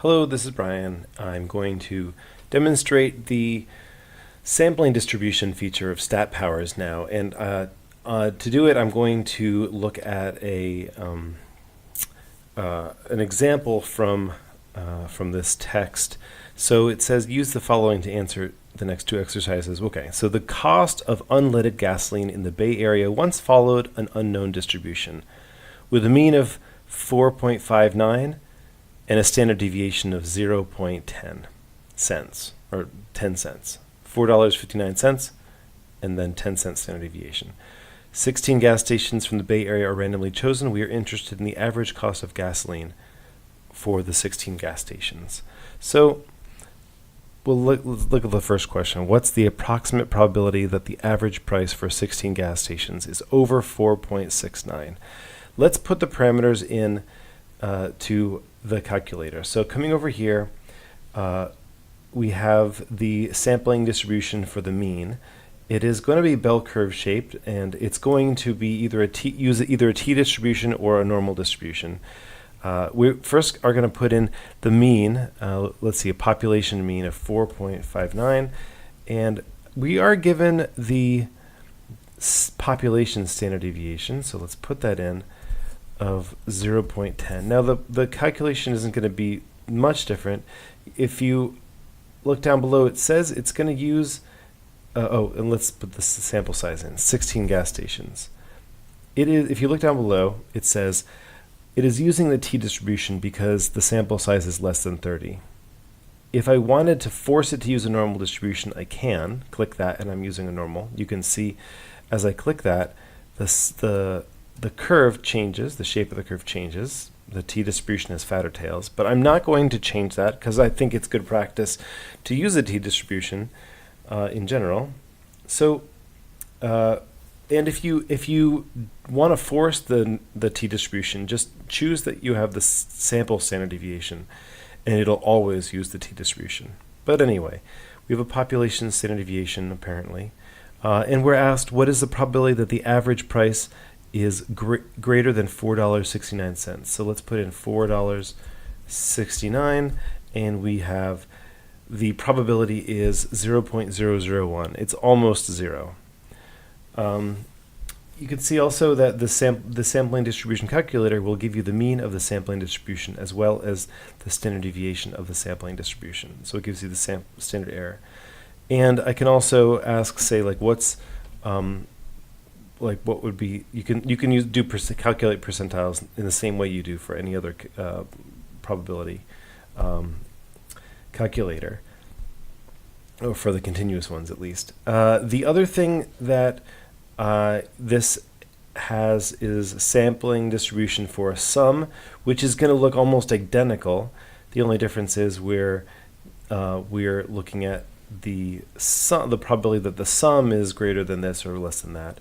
Hello, this is Brian. I'm going to demonstrate the sampling distribution feature of StatPowers now, and to do it, I'm going to look at an example from this text. So it says, use the following to answer the next two exercises. Okay, so the cost of unleaded gasoline in the Bay Area once followed an unknown distribution with a mean of 4.59 and a standard deviation of 0.10 cents, or 10 cents. $4.59 and then 10 cent standard deviation. 16 gas stations from the Bay Area are randomly chosen. We are interested in the average cost of gasoline for the 16 gas stations. So let's look at the first question. What's the approximate probability that the average price for 16 gas stations is over 4.69? Let's put the parameters in to the calculator. So coming over here, we have the sampling distribution for the mean. It is going to be bell curve shaped, and it's going to be either use either a t distribution or a normal distribution. We first are going to put in the mean. Let's see, a population mean of 4.59, and we are given the population standard deviation. So let's put that in of 0.10. Now the calculation isn't going to be much different. If you look down below, it says it's going to use and let's put the sample size in 16 gas stations. It is, if you look down below, it says it is using the t distribution because the sample size is less than 30. If I wanted to force it to use a normal distribution, I can click that, and I'm using a normal. You can see as I click that, the curve changes, the shape of the curve changes. The t distribution has fatter tails, but I'm not going to change that because I think it's good practice to use a t distribution in general. So, and if you want to force the t distribution, just choose that you have the sample standard deviation, and it'll always use the t distribution. But anyway, we have a population standard deviation apparently, and we're asked what is the probability that the average price is greater than $4.69. So let's put in $4.69, and we have the probability is 0.001. It's almost zero. You can see also that the sampling distribution calculator will give you the mean of the sampling distribution as well as the standard deviation of the sampling distribution. So it gives you the standard error. And I can also ask, say, like what's like what would be, you can calculate percentiles in the same way you do for any other probability calculator, or for the continuous ones at least. The other thing that this has is sampling distribution for a sum, which is going to look almost identical. The only difference is we're looking at the probability that the sum is greater than this or less than that.